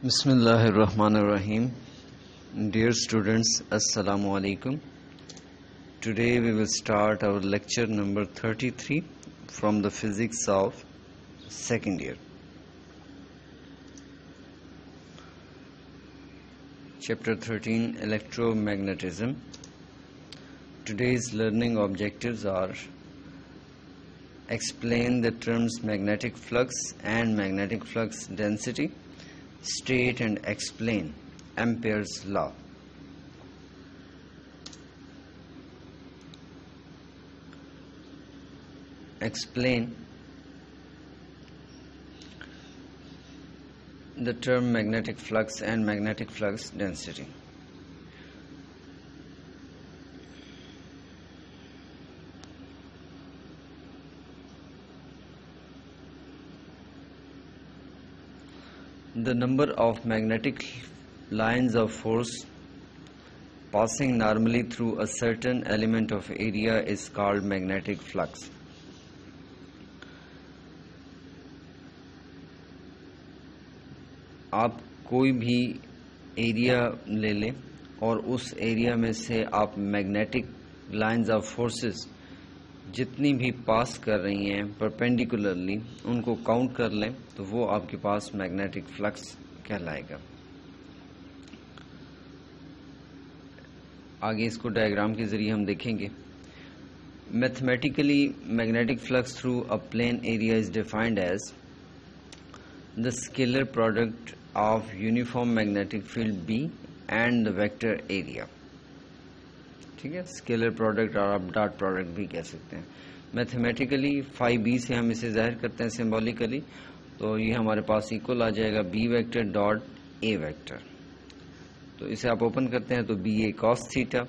Bismillahir Rahmanir Rahim. Dear students, Assalamu alaikum. Today we will start our lecture number 33 from the physics of second year. Chapter 13, Electromagnetism. Today's learning objectives are: explain the terms magnetic flux and magnetic flux density, state and explain Ampere's law. Explain the term magnetic flux and magnetic flux density. The number of magnetic lines of force passing normally through a certain element of area is called magnetic flux. آپ کوئی بھی area لے لیں اور اس area میں سے آپ magnetic lines of forces جتنی بھی پاس کر رہی ہیں پرپینڈیکولرلی ان کو کاؤنٹ کر لیں تو وہ آپ کے پاس میگنیٹک فلکس کہلائے گا. آگے اس کو ڈائیگرام کے ذریعے ہم دیکھیں گے. Mathematically magnetic flux through a plane area is defined as the scalar product of uniform magnetic field B and the vector area. ٹھیک ہے, اسکیلر پروڈکٹ اور آپ ڈاٹ پروڈکٹ بھی کہہ سکتے ہیں. میتھمیٹیکلی فائی بی سے ہم اسے ظاہر کرتے ہیں سمبولیکلی, تو یہ ہمارے پاس ایکول آ جائے گا B vector dot A vector. تو اسے آپ اوپن کرتے ہیں تو بی اے کاس تھیٹا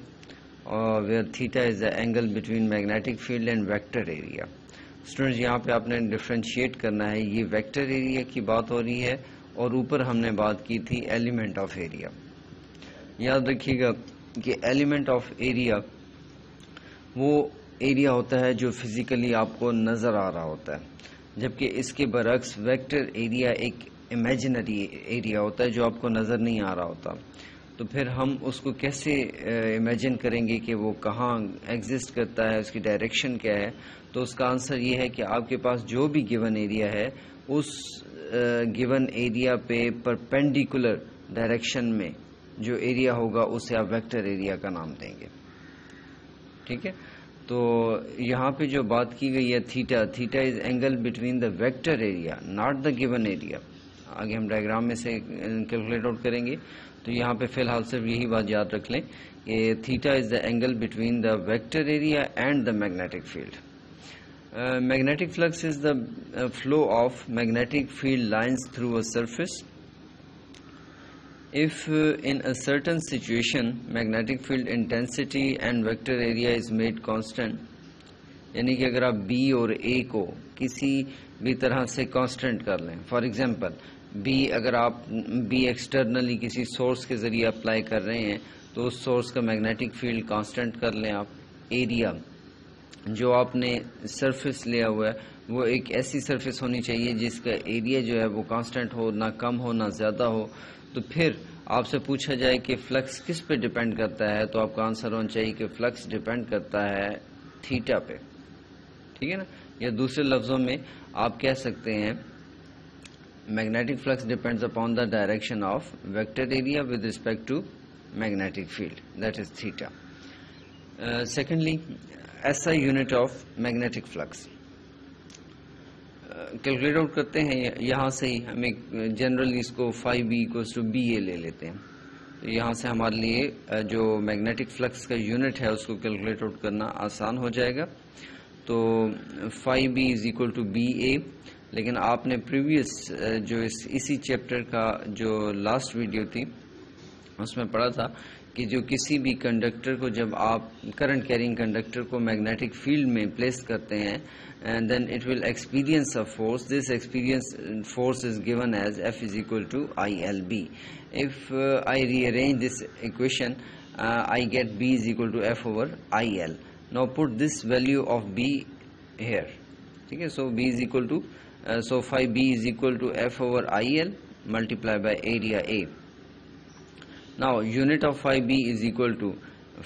اور where theta is the angle between magnetic field and vector area. Students یہاں پہ آپ نے ڈفرینشیٹ کرنا ہے, یہ ویکٹر ایریا کی بات ہو رہی ہے اور اوپر ہم نے بات کی تھی ایلیمنٹ آف ایریا. یاد رکھیے گا کہ ایلیمنٹ آف ایریا وہ ایریا ہوتا ہے جو فزیکلی آپ کو نظر آ رہا ہوتا ہے, جبکہ اس کے برعکس ویکٹر ایریا ایک امیجنری ایریا ہوتا ہے جو آپ کو نظر نہیں آ رہا ہوتا. تو پھر ہم اس کو کیسے امیجن کریں گے کہ وہ کہاں ایگزسٹ کرتا ہے, اس کی ڈائریکشن کیا ہے؟ تو اس کا آنسر یہ ہے کہ آپ کے پاس جو بھی گیون ایریا ہے اس گیون ایریا پہ پرپینڈیکولر ڈائریکشن میں جو ایریا ہوگا اسے آپ ویکٹر ایریا کا نام دیں گے. ٹھیک ہے, تو یہاں پہ جو بات کی گئی ہے theta, theta is angle between the vector area not the given area. آگے ہم ڈائیگرام میں سے کیلکولیٹ آؤٹ کریں گے. تو یہاں پہ فی الحال صرف یہی بات یاد رکھ لیں کہ theta is the angle between the vector area and the magnetic field. Magnetic flux is the flow of magnetic field lines through a surface. If in a certain situation magnetic field intensity and vector area is made constant, یعنی کہ اگر آپ B اور A کو کسی بھی طرح سے کانسٹنٹ کر لیں, فار ایگزامپل B اگر آپ B ایکسٹرنلی کسی سورس کے ذریعے اپلائی کر رہے ہیں تو اس سورس کا میگنیٹک فیلڈ کانسٹنٹ کر لیں آپ. ایریا جو آپ نے سرفیس لیا ہوا ہے وہ ایک ایسی سرفیس ہونی چاہیے جس کا ایریا جو ہے وہ کانسٹنٹ ہو, نہ کم ہو نہ زیادہ ہو. تو پھر آپ سے پوچھا جائے کہ فلکس کس پہ ڈیپینڈ کرتا ہے, تو آپ کا آنسر ہونا چاہیے کہ فلکس ڈیپینڈ کرتا ہے تھیٹا پہ. ٹھیک ہے نا, یا دوسرے لفظوں میں آپ کہہ سکتے ہیں magnetic flux depends upon the direction of vector area with respect to magnetic field, that is theta. Secondly SI unit of magnetic flux calculate out کرتے ہیں. یہاں سے ہی ہم ایک جنرلی اس کو phi B equals to B A لے لیتے ہیں. تو یہاں سے ہمارے لیے جو میگنیٹک فلکس کا یونٹ ہے اس کو کیلکولیٹ آؤٹ کرنا آسان ہو جائے گا. تو phi B is equal to B A, لیکن آپ نے پریویس جو اسی چیپٹر کا جو لاسٹ ویڈیو تھی اس میں پڑھا تھا کہ جو کسی بھی کنڈکٹر کو جب آپ کرنٹ کیرنگ کنڈکٹر کو میگنیٹک فیلڈ میں پلیس کرتے ہیں then it will experience a force. This experience force is given as F is equal to ILB. If I rearrange this equation I get B is equal to F over IL. Now put this value of B here. Okay, so B is equal to so phi B is equal to F over IL multiply by area A. Now unit of phi B is equal to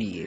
BA.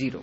0.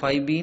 phi B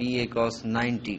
BA cos 90.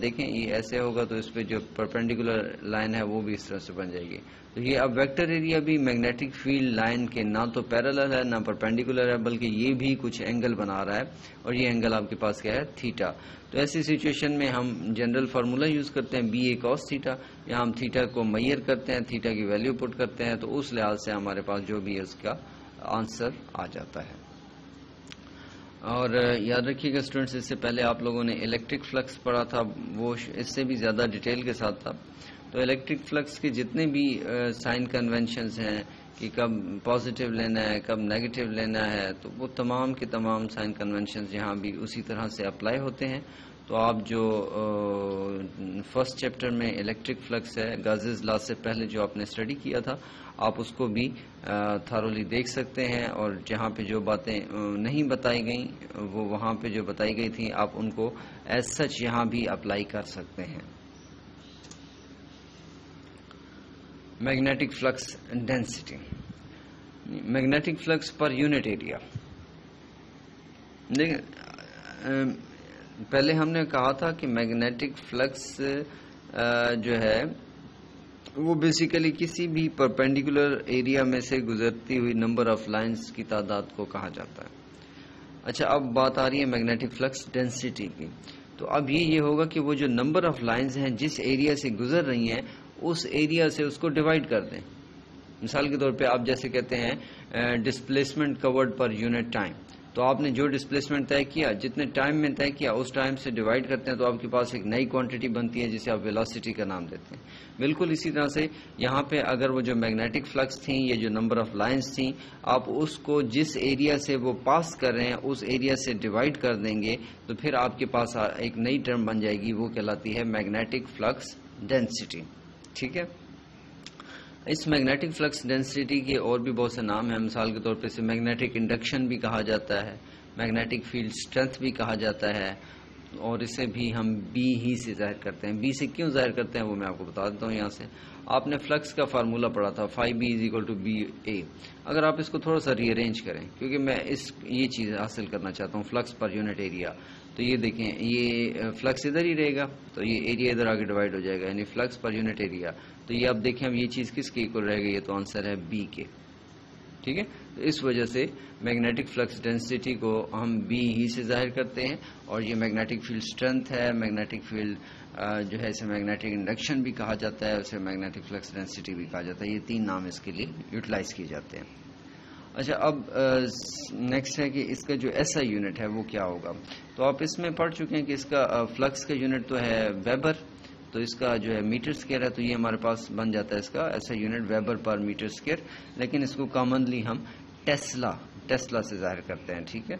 دیکھیں یہ ایسے ہوگا تو اس پہ جو perpendicular line ہے وہ بھی اس طرح سے بن جائے گی. تو یہ اب ویکٹر ایریا بھی میگنیٹک فیلڈ لائن کے نہ تو پیرالل ہے نہ پرپینڈیکولر ہے، بلکہ یہ بھی کچھ اینگل بنا رہا ہے، اور یہ اینگل آپ کے پاس کیا ہے؟ تھیٹا. تو ایسی سچویشن میں ہم جنرل فارمولا یوز کرتے ہیں BA cos تھیٹا. یہاں ہم تھیٹا کو میئر کرتے ہیں، تھیٹا کی ویلیو پٹ کرتے ہیں، تو اس لحاظ سے ہمارے پاس جو بھی ہے اس کا آنسر آ جاتا ہے. اور یاد رکھیے گا اسٹوڈنٹس، اس سے پہلے آپ لوگوں نے الیکٹرک فلکس پڑھا تھا، وہ اس سے بھی زیادہ ڈیٹیل کے ساتھ تھا. تو الیکٹرک فلکس کے جتنے بھی سائن کنونشنز ہیں کہ کب پازیٹیو لینا ہے کب نیگیٹو لینا ہے، تو وہ تمام کے تمام سائن کنونشنز یہاں بھی اسی طرح سے اپلائی ہوتے ہیں. تو آپ جو فرسٹ چیپٹر میں الیکٹرک فلکس ہے گازز لا سے پہلے جو آپ نے اسٹڈی کیا تھا، آپ اس کو بھی تھارولی دیکھ سکتے ہیں، اور جہاں پہ جو باتیں نہیں بتائی گئیں وہ وہاں پہ جو بتائی گئی تھیں آپ ان کو ایز سچ یہاں بھی اپلائی کر سکتے ہیں. Magnetic flux density, magnetic flux per unit area. دیکھیں پہلے ہم نے کہا تھا کہ میگنیٹک فلکس جو ہے وہ بیسیکلی کسی بھی پرپینڈیکولر ایریا میں سے گزرتی ہوئی نمبر آف لائنز کی تعداد کو کہا جاتا ہے. اچھا اب بات آ رہی ہے میگنیٹک فلکس ڈینسٹی کی. تو اب یہ ہوگا کہ وہ جو نمبر آف لائنز ہیں جس ایریا سے گزر رہی ہیں اس ایریا سے اس کو ڈیوائڈ کر دیں. مثال کے طور پہ آپ جیسے کہتے ہیں ڈسپلیسمنٹ کورڈ پر یونٹ ٹائم، تو آپ نے جو ڈسپلیسمنٹ طے کیا جتنے ٹائم میں طے کیا اس ٹائم سے ڈیوائڈ کرتے ہیں تو آپ کے پاس ایک نئی کوانٹٹی بنتی ہے جسے آپ ویلاسٹی کا نام دیتے ہیں. بالکل اسی طرح سے یہاں پہ اگر وہ جو میگنیٹک فلکس تھیں یا جو نمبر آف لائنز تھیں آپ اس کو جس ایریا سے وہ پاس کر رہے ہیں اس ایریا سے ڈیوائڈ کر دیں گے تو پھر آپ کے پاس ایک نئی ٹرم بن جائے گی، وہ کہلاتی ہے میگنیٹک فلکس ڈینسٹی. ٹھیک ہے. اس میگنیٹک فلکس ڈینسٹی کے اور بھی بہت سے نام ہیں. مثال کے طور پہ اسے میگنیٹک انڈکشن بھی کہا جاتا ہے، میگنیٹک فیلڈ اسٹرینتھ بھی کہا جاتا ہے، اور اسے بھی ہم بی ہی سے ظاہر کرتے ہیں. بی سے کیوں ظاہر کرتے ہیں وہ میں آپ کو بتا دیتا ہوں. یہاں سے آپ نے فلکس کا فارمولا پڑھا تھا φB = BA. اگر آپ اس کو تھوڑا سا ری ارینج کریں کیونکہ میں یہ چیز حاصل کرنا چاہتا ہوں فلکس پر یونٹ ایریا، تو یہ دیکھیں یہ فلکس ادھر ہی رہے گا تو یہ ایریا ادھر آگے ڈیوائڈ ہو جائے گا، یعنی فلکس پر یونٹ ایریا. تو یہ آپ دیکھیں اب یہ چیز کس کے ایکول رہے گی؟ یہ تو آنسر ہے بی کے. ٹھیک ہے. تو اس وجہ سے میگنیٹک فلکس ڈینسٹی کو ہم بی ہی سے ظاہر کرتے ہیں، اور یہ میگنیٹک فیلڈ اسٹرینتھ ہے، میگنیٹک فیلڈ جو ہے اسے میگنیٹک انڈکشن بھی کہا جاتا ہے، اسے میگنیٹک فلکس ڈینسٹی بھی کہا جاتا ہے. یہ تین نام اس کے لیے یوٹیلائز کیے جاتے ہیں. اچھا اب نیکسٹ ہے کہ اس کا جو ایس آئی یونٹ ہے وہ کیا ہوگا. تو آپ اس میں پڑھ چکے ہیں کہ اس کا فلکس کا یونٹ تو ہے ویبر، تو اس کا جو ہے میٹر اسکوائر ہے، تو یہ ہمارے پاس بن جاتا ہے اس کا ایسا یونٹ ویبر پر میٹر اسکوائر، لیکن اس کو کامنلی ہم ٹیسلا سے ظاہر کرتے ہیں. ٹھیک ہے.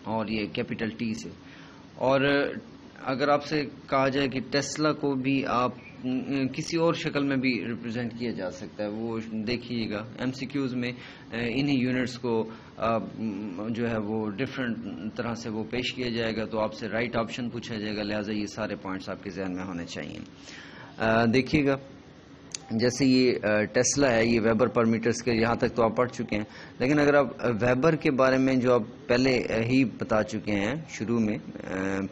اور یہ کیپیٹل ٹی سے. اور اگر آپ سے کہا جائے کہ ٹیسلا کو بھی آپ کسی اور شکل میں بھی ریپرزینٹ کیا جا سکتا ہے، وہ دیکھیے گا MCQs میں انہی یونٹس کو جو ہے وہ ڈفرینٹ طرح سے وہ پیش کیا جائے گا، تو آپ سے رائٹ آپشن پوچھا جائے گا، لہٰذا یہ سارے پوائنٹس آپ کے ذہن میں ہونے چاہیے. دیکھیے گا جیسے یہ ٹیسلا ہے یہ ویبر پر میٹر اسکوائر، یہاں تک تو آپ پڑھ چکے ہیں، لیکن اگر آپ ویبر کے بارے میں جو آپ پہلے ہی بتا چکے ہیں شروع میں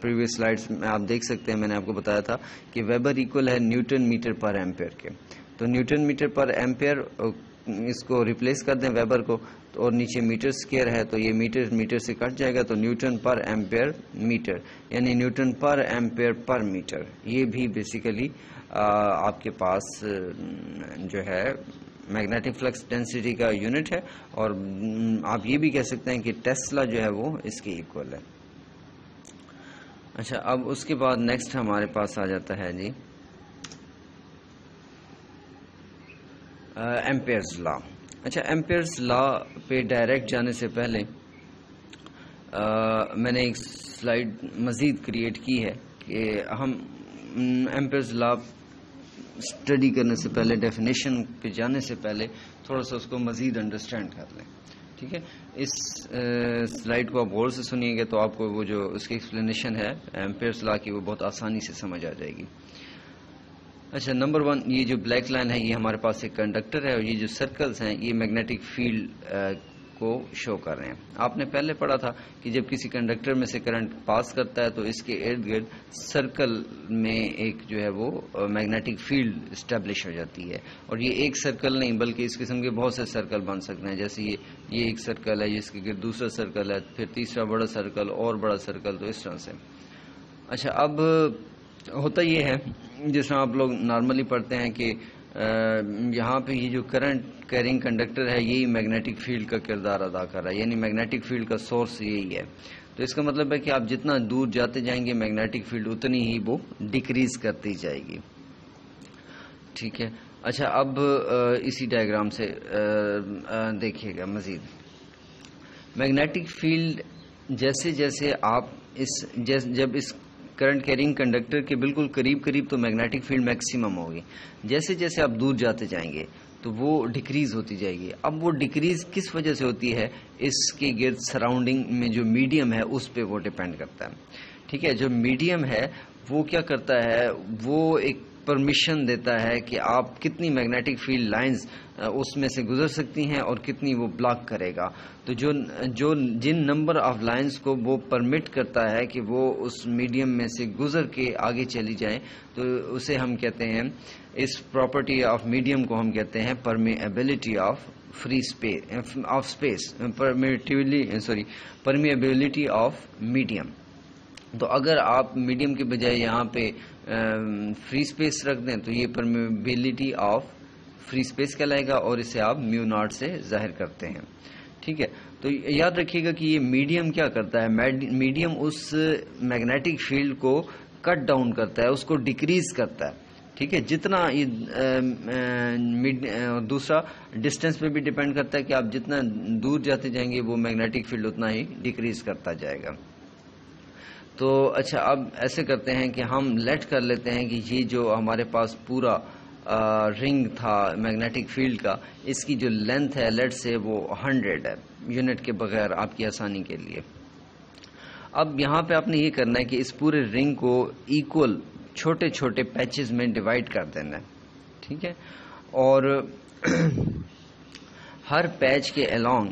پریویس سلائیڈز میں آپ دیکھ سکتے ہیں، میں نے آپ کو بتایا تھا کہ ویبر ایکول ہے نیوٹن میٹر پر ایمپیئر کے. تو نیوٹن میٹر پر ایمپیئر اس کو ریپلیس کر دیں ویبر کو، اور نیچے میٹر اسکوائر ہے تو یہ میٹر سے کٹ جائے گا، تو نیوٹن پر ایمپیئر میٹر، یعنی نیوٹن پر ایمپیئر پر میٹر. یہ بھی بیسیکلی آپ کے پاس جو ہے میگنیٹک فلکس ڈینسٹی کا یونٹ ہے، اور آپ یہ بھی کہہ سکتے ہیں کہ ٹیسلا جو ہے وہ اس کے ایکول ہے. اچھا اب اس کے بعد نیکسٹ ہمارے پاس آ جاتا ہے جی ایمپیئرز لا. اچھا ایمپیئرز لا پہ ڈائریکٹ جانے سے پہلے میں نے ایک سلائیڈ مزید کریٹ کی ہے کہ ہم ایمپیئرز لا اسٹڈی کرنے سے پہلے ڈیفینیشن پہ جانے سے پہلے تھوڑا سا اس کو مزید انڈرسٹینڈ کر لیں. ٹھیک ہے. اس سلائیڈ کو آپ غور سے سنیے گے تو آپ کو وہ جو اس کی ایکسپلینیشن ہے ایمپیئرز لا کی وہ بہت آسانی سے سمجھ آ جائے گی. اچھا نمبر 1 یہ جو بلیک لائن ہے یہ ہمارے پاس ایک کنڈکٹر ہے، اور یہ جو سرکلز ہیں یہ میگنیٹک فیلڈ کو شو کر رہے ہیں. آپ نے پہلے پڑھا تھا کہ جب کسی کنڈکٹر میں سے کرنٹ پاس کرتا ہے تو اس کے ارد گرد سرکل میں ایک جو ہے وہ میگنیٹک فیلڈ اسٹیبلش ہو جاتی ہے, اور یہ ایک سرکل نہیں بلکہ اس قسم کے بہت سے سرکل بن سکتے ہیں. جیسے یہ ایک سرکل ہے, جس کے گرد دوسرا سرکل ہے, پھر تیسرا بڑا سرکل اور بڑا سرکل, تو اس طرح سے. اچھا, اب ہوتا یہ ہے جس طرح آپ لوگ نارملی پڑھتے ہیں کہ یہاں پہ یہ جو کرنٹ کیرنگ کنڈکٹر ہے یہی میگنیٹک فیلڈ کا کردار ادا کر رہا ہے, یعنی میگنیٹک فیلڈ کا سورس یہی ہے. تو اس کا مطلب ہے کہ آپ جتنا دور جاتے جائیں گے میگنیٹک فیلڈ اتنی ہی وہ ڈیکریز کرتی جائے گی. ٹھیک ہے. اچھا, اب اسی ڈائیگرام سے دیکھیے گا مزید. میگنیٹک فیلڈ جیسے جیسے آپ جب اس کرنٹ کیرنگ کنڈکٹر کے بالکل قریب تو میگنیٹک فیلڈ میکسیمم ہوگی, جیسے جیسے آپ دور جاتے جائیں گے تو وہ ڈیکریز ہوتی جائے گی. اب وہ ڈیکریز کس وجہ سے ہوتی ہے؟ اس کے گرد سراؤنڈنگ میں جو میڈیم ہے اس پہ وہ ڈیپینڈ کرتا ہے. ٹھیک ہے. جو میڈیم ہے وہ کیا کرتا ہے, وہ ایک پرمیشن دیتا ہے کہ آپ کتنی میگنیٹک فیلڈ لائنز اس میں سے گزر سکتی ہیں اور کتنی وہ بلاک کرے گا. تو جن نمبر آف لائنز کو وہ پرمٹ کرتا ہے کہ وہ اس میڈیم میں سے گزر کے آگے چلی جائیں, تو اسے ہم کہتے ہیں, اس پراپرٹی آف میڈیم کو ہم کہتے ہیں permeability of free space, permeability of medium. تو اگر آپ میڈیم کے بجائے یہاں پہ فری اسپیس رکھ دیں تو یہ پرمیبلٹی آف فری اسپیس کہلائے گا, اور اسے آپ میو ناٹ سے ظاہر کرتے ہیں. ٹھیک ہے. تو یاد رکھیے گا کہ یہ میڈیم کیا کرتا ہے, میڈیم اس میگنیٹک فیلڈ کو کٹ ڈاؤن کرتا ہے, اس کو ڈیکریز کرتا ہے. ٹھیک ہے. جتنا دوسرا ڈسٹینس پہ بھی ڈیپینڈ کرتا ہے کہ آپ جتنا دور جاتے جائیں گے وہ میگنیٹک فیلڈ اتنا ہی ڈیکریز کرتا جائے گا. تو اچھا, اب ایسے کرتے ہیں کہ ہم لیٹ کر لیتے ہیں کہ یہ جو ہمارے پاس پورا رنگ تھا میگنیٹک فیلڈ کا, اس کی جو لینتھ ہے لیٹ سے وہ 100 ہے, یونٹ کے بغیر آپ کی آسانی کے لیے. اب یہاں پہ آپ نے یہ کرنا ہے کہ اس پورے رنگ کو ایکول چھوٹے چھوٹے پیچز میں ڈیوائڈ کر دینا ہے. ٹھیک ہے. اور ہر پیچ کے along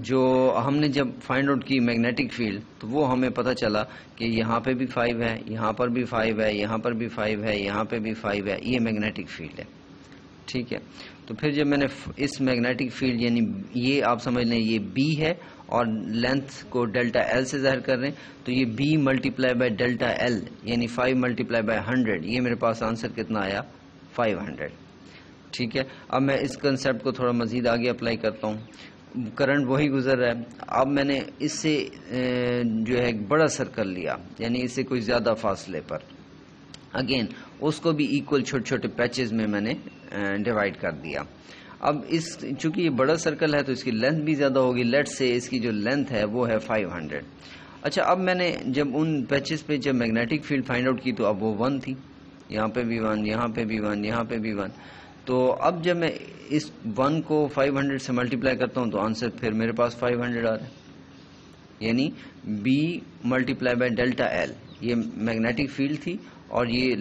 جو ہم نے جب فائنڈ آؤٹ کی میگنیٹک فیلڈ, تو وہ ہمیں پتہ چلا کہ یہاں پہ بھی 5 ہے, یہاں پر بھی 5 ہے, یہاں پر بھی 5 ہے, یہاں پہ بھی 5 ہے, یہ میگنیٹک فیلڈ ہے. ٹھیک ہے. تو پھر جب میں نے اس میگنیٹک فیلڈ, یعنی یہ آپ سمجھ لیں یہ B ہے اور لینتھ کو ڈیلٹا L سے ظاہر کر رہے ہیں, تو یہ B multiply by delta L یعنی 5 ملٹیپلائی بائی 100, یہ میرے پاس آنسر کتنا آیا 500. ٹھیک ہے. اب میں اس کنسیپٹ کو تھوڑا مزید آگے اپلائی کرتا ہوں. کرنٹ وہی گزر رہا ہے, اب میں نے اس سے جو ہے ایک بڑا سرکل لیا, یعنی اس سے کوئی زیادہ فاصلے پر, اگین اس کو بھی ایکول چھوٹے چھوٹے پیچز میں نے ڈیوائڈ کر دیا. اب چونکہ یہ بڑا سرکل ہے تو اس کی لینتھ بھی زیادہ ہوگی, لیٹ سے اس کی جو لینتھ ہے وہ ہے 500. اچھا, اب میں نے جب ان پیچز پہ جب میگنیٹک فیلڈ فائنڈ آؤٹ کی تو اب وہ 1 تھی, یہاں پہ بھی 1, یہاں پہ بھی 1, یہاں پہ بھی 1. تو اب جب میں اس 1 کو 500 سے ملٹیپلائی کرتا ہوں تو آنسر پھر میرے پاس 500 آ رہا ہے, یعنی B multiply by delta L, یہ میگنیٹک فیلڈ تھی اور یہ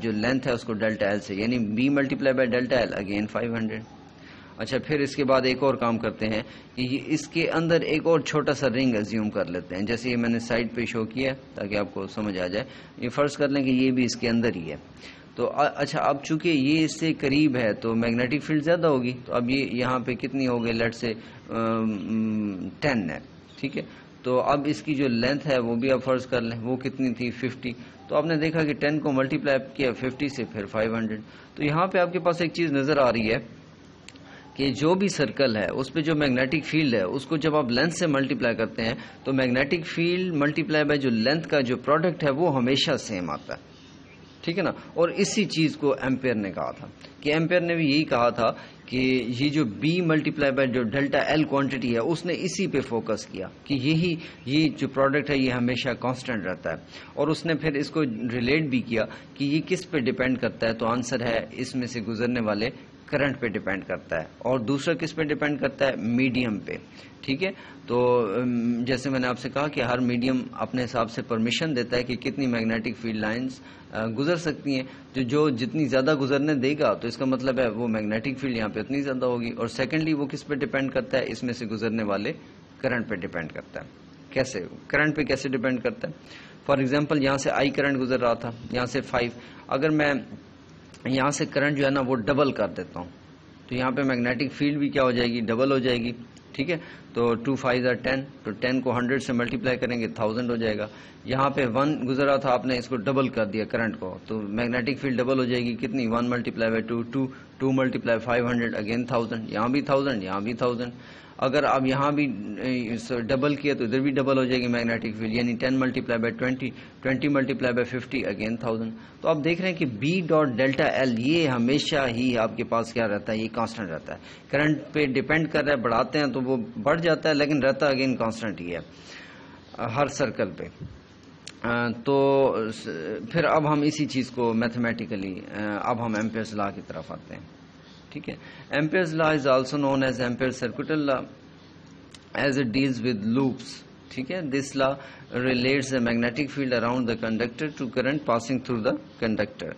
جو لینتھ ہے اس کو ڈیلٹا L سے, یعنی B multiply by delta L again 500. اچھا, پھر اس کے بعد ایک اور کام کرتے ہیں کہ اس کے اندر ایک اور چھوٹا سا رنگ ازیوم کر لیتے ہیں, جیسے یہ میں نے سائڈ پہ شو کیا تاکہ آپ کو سمجھ آ جائے. یہ فرض کر لیں کہ یہ بھی اس کے اندر ہی ہے. تو اچھا, اب چونکہ یہ اس سے قریب ہے تو میگنیٹک فیلڈ زیادہ ہوگی, تو اب یہ یہاں پہ کتنی ہو گئی, لیٹ سے 10 ہے. ٹھیک ہے. تو اب اس کی جو لینتھ ہے وہ بھی آپ فرض کر لیں, وہ کتنی تھی 50. تو آپ نے دیکھا کہ 10 کو ملٹیپلائی کیا 50 سے, پھر 500. تو یہاں پہ آپ کے پاس ایک چیز نظر آ رہی ہے کہ جو بھی سرکل ہے اس پہ جو میگنیٹک فیلڈ ہے اس کو جب آپ لینتھ سے ملٹیپلائی کرتے ہیں تو میگنیٹک فیلڈ ملٹیپلائی بائی جو لینتھ کا جو پروڈکٹ ہے وہ ہمیشہ سیم آتا ہے. ٹھیک ہے نا. اور اسی چیز کو ایمپیئر نے کہا تھا, کہ ایمپیئر نے بھی یہی کہا تھا کہ یہ جو B ملٹیپلائی بائی جو ڈیلٹا L کوانٹٹی ہے اس نے اسی پہ فوکس کیا کہ یہ جو پروڈکٹ ہے یہ ہمیشہ کانسٹنٹ رہتا ہے, اور اس نے پھر اس کو ریلیٹ بھی کیا کہ یہ کس پہ ڈیپینڈ کرتا ہے. تو آنسر ہے اس میں سے گزرنے والے کرنٹ پہ ڈیپینڈ کرتا ہے، اور دوسرا کس پہ ڈیپینڈ کرتا ہے؟ میڈیم پہ. ٹھیک ہے، تو جیسے میں نے آپ سے کہا کہ ہر میڈیم اپنے حساب سے پرمیشن دیتا ہے کہ کتنی میگنیٹک فیلڈ لائنز گزر سکتی ہیں. جو جتنی زیادہ گزرنے دے گا تو اس کا مطلب ہے وہ میگنیٹک فیلڈ یہاں پہ اتنی زیادہ ہوگی. اور سیکنڈلی وہ کس پہ ڈیپینڈ کرتا ہے؟ اس میں سے گزرنے والے کرنٹ پہ ڈیپینڈ کرتا ہے. کیسے کرنٹ پہ کیسے ڈیپینڈ کرتا ہے؟ فار ایگزامپل یہاں سے آئی کرنٹ گزر رہا تھا، یہاں سے 5. اگر میں یہاں سے کرنٹ جو ہے نا وہ ڈبل کر دیتا ہوں تو یہاں پہ میگنیٹک فیلڈ بھی کیا ہو جائے گی؟ ڈبل ہو جائے گی. ٹھیک ہے، تو 2 5 10، تو 10 کو 100 سے ملٹیپلائی کریں گے 1000 ہو جائے گا. یہاں پہ 1 گزرا تھا، آپ نے اس کو ڈبل کر دیا کرنٹ کو، تو میگنیٹک فیلڈ ڈبل ہو جائے گی. کتنی؟ 1 ملٹیپلائی بائی 2 2 ملٹیپلائی 500 اگین 1000. یہاں بھی 1000، یہاں بھی 1000. اگر آپ یہاں بھی ڈبل کیا تو ادھر بھی ڈبل ہو جائے گی میگنیٹک فیلڈ، یعنی 10 multiply by 20 20 multiply by 50 again 1000. تو آپ دیکھ رہے ہیں کہ بی ڈاٹ ڈیلٹا ایل یہ ہمیشہ ہی آپ کے پاس کیا رہتا ہے؟ یہ کانسٹنٹ رہتا ہے. کرنٹ پہ ڈیپینڈ کر رہا ہے، بڑھاتے ہیں تو وہ بڑھ جاتا ہے، لیکن رہتا اگین کانسٹنٹ ہی ہے ہر سرکل پہ. تو پھر اب ہم اسی چیز کو میتھمیٹیکلی اب ہم ایمپیئرز لا کی طرف آتے ہیں. ٹھیک ہے، Ampere's law is also known as Ampere circuital law as it deals with loops. ٹھیک ہے، this law relates the magnetic field around the conductor to current passing through the conductor.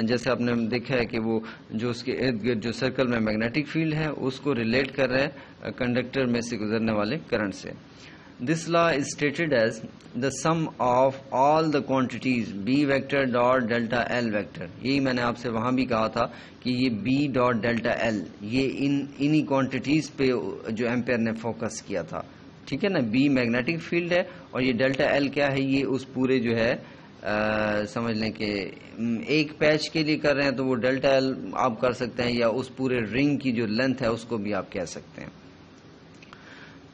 جیسے آپ نے دیکھا ہے کہ وہ جو اس کے ارد گرد جو سرکل میں میگنیٹک فیلڈ ہے اس کو ریلیٹ کر رہا ہے کنڈکٹر میں سے گزرنے والے کرنٹ سے. This law is stated as the sum of all the quantities B vector dot delta L vector. یہی میں نے آپ سے وہاں بھی کہا تھا کہ یہ B dot delta L یہ انہی کوانٹیٹیز پہ جو ایمپیئر نے فوکس کیا تھا. ٹھیک ہے نا، B میگنیٹک فیلڈ ہے اور یہ ڈیلٹا L کیا ہے؟ یہ اس پورے جو ہے سمجھ لیں کہ ایک پیچ کے لیے کر رہے ہیں تو وہ ڈیلٹا L آپ کر سکتے ہیں، یا اس پورے رنگ کی جو لینتھ ہے اس کو بھی آپ کہہ سکتے ہیں.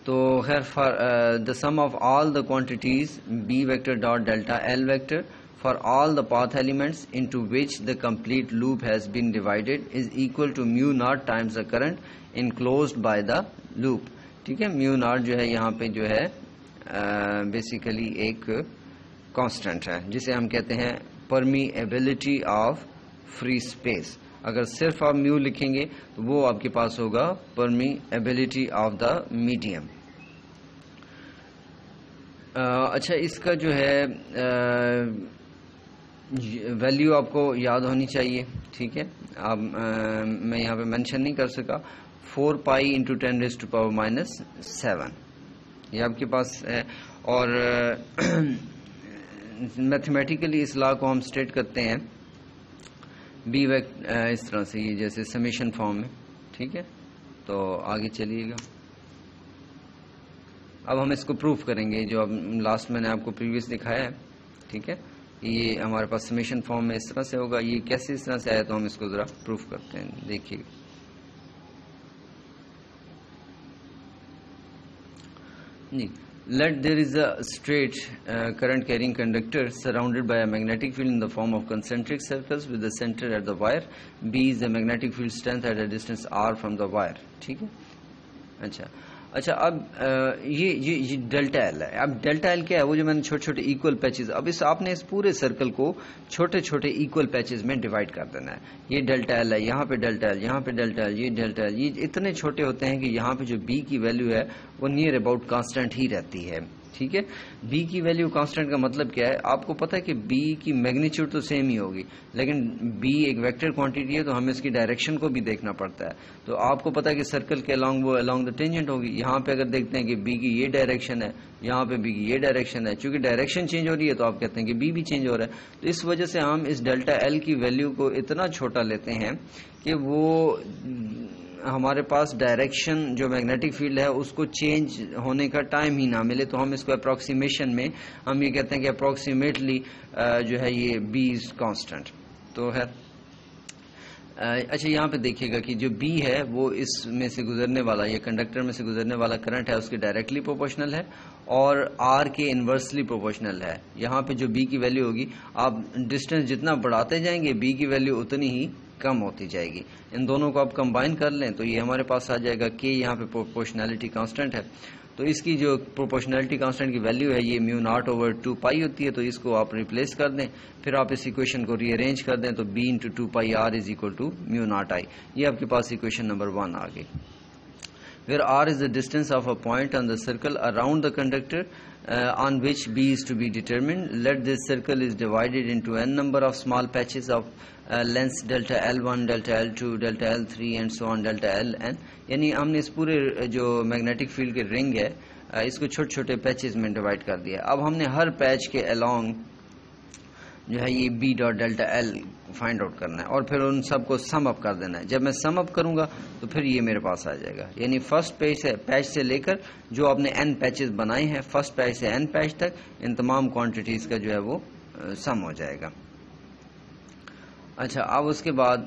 تو خیر for the sum of all the quantities B vector dot delta L vector for all the path elements into which the complete loop has been divided is equal to mu naught times the current enclosed by the loop. ٹھیک ہے، mu not جو ہے یہاں پہ جو ہے basically ایک constant ہے جسے ہم کہتے ہیں پرمیبلٹی آف فری اسپیس. اگر صرف آپ میو لکھیں گے تو وہ آپ کے پاس ہوگا پرمیبلٹی آف دا میڈیم. اچھا، اس کا جو ہے ویلیو آپ کو یاد ہونی چاہیے. ٹھیک ہے، اب میں یہاں پہ مینشن نہیں کر سکا. 4 pi into 10 raise to power minus 7 یہ آپ کے پاس ہے. اور میتھمیٹیکلی اس لا کو ہم اسٹیٹ کرتے ہیں بی اس طرح سے، یہ جیسے سمیشن فارم میں. ٹھیک ہے، تو آگے چلیے گا. اب ہم اس کو پروف کریں گے جو اب لاسٹ میں نے آپ کو پریویس دکھایا ہے. ٹھیک ہے، یہ ہمارے پاس سمیشن فارم میں اس طرح سے ہوگا. یہ کیسے اس طرح سے آیا تو ہم اس کو ذرا پروف کرتے ہیں. دیکھیے جی، let there is a straight current carrying conductor surrounded by a magnetic field in the form of concentric circles with the center at the wire. B is the magnetic field strength at a distance r from the wire. ٹھیک ہے، اچھا اب یہ delta L ہے. اب delta L کیا ہے؟ وہ جو میں نے چھوٹے چھوٹے ایکول پیچز، اب آپ نے اس پورے سرکل کو چھوٹے چھوٹے ایکول پیچز میں ڈیوائڈ کر دینا ہے. یہ ڈیلٹا ایل ہے، یہاں پہ ڈیلٹا ایل، یہاں پہ ڈیلٹا ایل، یہ ڈیلٹا ایل، یہ اتنے چھوٹے ہوتے ہیں کہ یہاں پہ جو بی کی ویلیو ہے وہ نیئر اباؤٹ کانسٹنٹ ہی رہتی ہے. ٹھیک ہے، بی کی ویلیو کانسٹنٹ کا مطلب کیا ہے؟ آپ کو پتا ہے کہ بی کی میگنیچیوڈ تو سیم ہی ہوگی، لیکن بی ایک ویکٹر کوانٹٹی ہے تو ہمیں اس کی ڈائریکشن کو بھی دیکھنا پڑتا ہے. تو آپ کو پتا ہے کہ سرکل کے الانگ وہ الانگ دا ٹینجنٹ ہوگی. یہاں پہ اگر دیکھتے ہیں کہ بی کی یہ ڈائریکشن ہے، یہاں پہ بی کی یہ ڈائریکشن ہے، چونکہ ڈائریکشن چینج ہو رہی ہے تو آپ کہتے ہیں کہ بی بھی چینج ہو رہا ہے. تو اس وجہ سے ہم اس ڈیلٹا ایل کی ویلیو کو اتنا چھوٹا لیتے ہیں کہ وہ ہمارے پاس ڈائریکشن جو میگنیٹک فیلڈ ہے اس کو چینج ہونے کا ٹائم ہی نہ ملے. تو ہم اس کو اپروکسیمیشن میں ہم یہ کہتے ہیں کہ اپروکسیمیٹلی جو ہے یہ بی از کانسٹنٹ. تو ہے اچھا، یہاں پہ دیکھیے گا کہ جو بی ہے وہ اس میں سے گزرنے والا، یہ کنڈکٹر میں سے گزرنے والا کرنٹ ہے اس کے ڈائریکٹلی پروپورشنل ہے اور آر کے انورسلی پروپورشنل ہے. یہاں پہ جو بی کی ویلیو ہوگی، آپ ڈسٹینس جتنا بڑھاتے جائیں گے بی کی ویلیو اتنی ہی کم ہوتی جائے گی. ان دونوں کو آپ کمبائن کر لیں تو یہ ہمارے پاس آ جائے گا کہ یہاں پہ پروپورشنالٹی کانسٹنٹ ہے. تو اس کی جو پروپورشنلٹی کانسٹنٹ کی ویلیو ہے یہ میو ناٹ اوور 2 پائی ہوتی ہے. تو اس کو آپ ریپلیس کر دیں, پھر آپ اس ایکویشن کو ری ارینج کر دیں, تو b into 2 pi r is equal to mu naught I. یہ آپ کے پاس ایکویشن نمبر 1 آ گئی. Where r is the distance of a point on the circle around the conductor on which b is to be determined. Let this circle is divided into n number of small patches of lengths delta L1, delta L2, delta L3 and so on delta Ln. یعنی ہم نے اس پورے جو magnetic field کے رنگ ہے اس کو چھوٹے چھوٹے پیچز میں ڈیوائڈ کر دیا. اب ہم نے ہر پیچ کے along جو ہے یہ B dot delta L find out کرنا ہے اور پھر ان سب کو سم اپ کر دینا ہے. جب میں سم اپ کروں گا تو پھر یہ میرے پاس آ جائے گا. یعنی فرسٹ پیچ سے لے کر جو آپ نے این پیچز بنائے ہیں فرسٹ پیچ سے این پیچ تک ان تمام کوانٹیٹیز کا جو ہے وہ سم ہو جائے گا. اچھا, اب اس کے بعد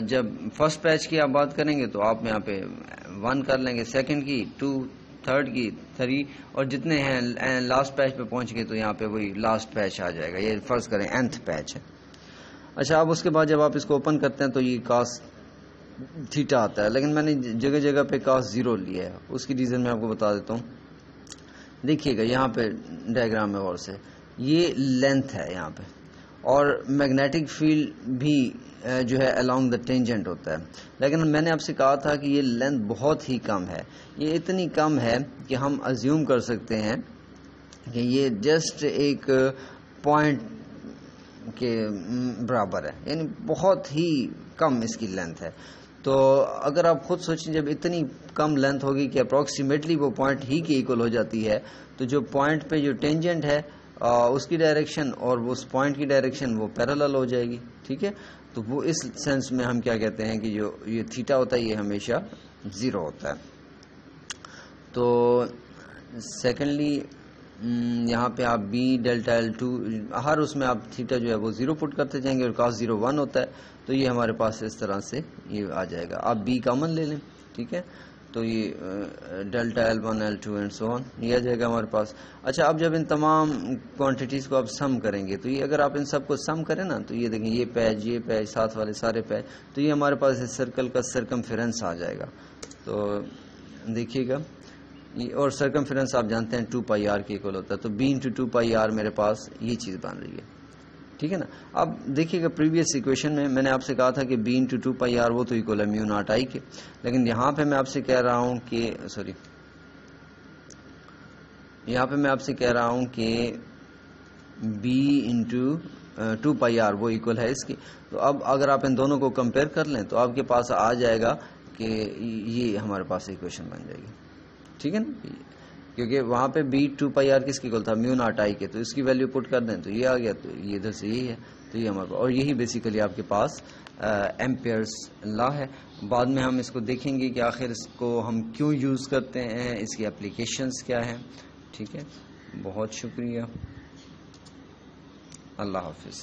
جب فرسٹ پیچ کی آپ بات کریں گے تو آپ یہاں پہ 1 کر لیں گے, سیکنڈ کی 2, تھرڈ کی 3 اور جتنے ہیں لاسٹ پیچ پہ پہنچ گئے تو یہاں پہ وہی لاسٹ پیچ آ جائے گا. یہ فرض کریں nth پیچ ہے. اچھا, اب اس کے بعد جب آپ اس کو اوپن کرتے ہیں تو یہ کاس تھیٹا آتا ہے, لیکن میں نے جگہ جگہ پہ کاس 0 لیا ہے. اس کی ریزن میں آپ کو بتا دیتا ہوں. دیکھیے گا یہاں پہ ڈائیگرام میں غور سے, یہ لینتھ ہے یہاں پہ اور میگنیٹک فیلڈ بھی جو ہے along the tangent ہوتا ہے. لیکن میں نے آپ سے کہا تھا کہ یہ لینتھ بہت ہی کم ہے. یہ اتنی کم ہے کہ ہم ازیوم کر سکتے ہیں کہ یہ جسٹ ایک پوائنٹ کے برابر ہے, یعنی بہت ہی کم اس کی لینتھ ہے. تو اگر آپ خود سوچیں جب اتنی کم لینتھ ہوگی کہ اپروکسیمیٹلی وہ پوائنٹ ہی کے ایکول ہو جاتی ہے, تو جو پوائنٹ پہ جو ٹینجنٹ ہے اس کی ڈائریکشن اور اس پوائنٹ کی ڈائریکشن وہ پیرالل ہو جائے گی. ٹھیک ہے, تو وہ اس سینس میں ہم کیا کہتے ہیں کہ جو یہ تھیٹا ہوتا ہے یہ ہمیشہ 0 ہوتا ہے. تو سیکنڈلی یہاں پہ آپ بی ڈیلٹا L2 ہر اس میں آپ تھیٹا جو ہے وہ 0 پٹ کرتے جائیں گے اور کاس 0 1 ہوتا ہے. تو یہ ہمارے پاس اس طرح سے یہ آ جائے گا. آپ بی کامن لے لیں. ٹھیک ہے, تو یہ delta L1 L2 and so آن یہ آ جائے گا ہمارے پاس. اچھا, اب جب ان تمام کوانٹیٹیز کو آپ سم کریں گے تو یہ اگر آپ ان سب کو سم کریں نا تو یہ دیکھیں یہ پیچ ساتھ والے سارے پیچ, تو یہ ہمارے پاس اس سرکل کا سرکمفرنس آ جائے گا. تو دیکھیے گا, اور سرکمفرنس آپ جانتے ہیں 2 پائی آر کے ایکول ہوتا ہے. تو بی انٹو 2 پائی آر میرے پاس یہ چیز بن رہی ہے. ٹھیک ہے نا. اب دیکھیے گا پریویس ایکویشن میں نے آپ سے کہا تھا کہ بی انٹو 2 پائی آر وہ تو ایکول ہے میو ناٹ آئی کے, لیکن یہاں پہ میں آپ سے کہہ رہا ہوں کہ یہاں پہ میں آپ سے کہہ رہا ہوں کہ بی انٹو 2 پائی آر وہ ایکول ہے اس کی. تو اب اگر آپ ان دونوں کو کمپیئر کر لیں تو آپ کے پاس آ جائے گا کہ یہ ہمارے پاس ایکویشن بن جائے گی. ٹھیک ہے نا, کیونکہ وہاں پہ بی 2 پائی آر کس کی اکول تھا میو ناٹ آئی کے, تو اس کی ویلیو پٹ کر دیں تو یہ آ گیا. تو یہ ادھر سے یہی ہے, تو یہ ہمارے پاس, اور یہی بیسیکلی آپ کے پاس ایمپیئرس لا ہے. بعد میں ہم اس کو دیکھیں گے کہ آخر اس کو ہم کیوں یوز کرتے ہیں, اس کی اپلیکیشنز کیا ہیں. ٹھیک ہے, بہت شکریہ, اللہ حافظ.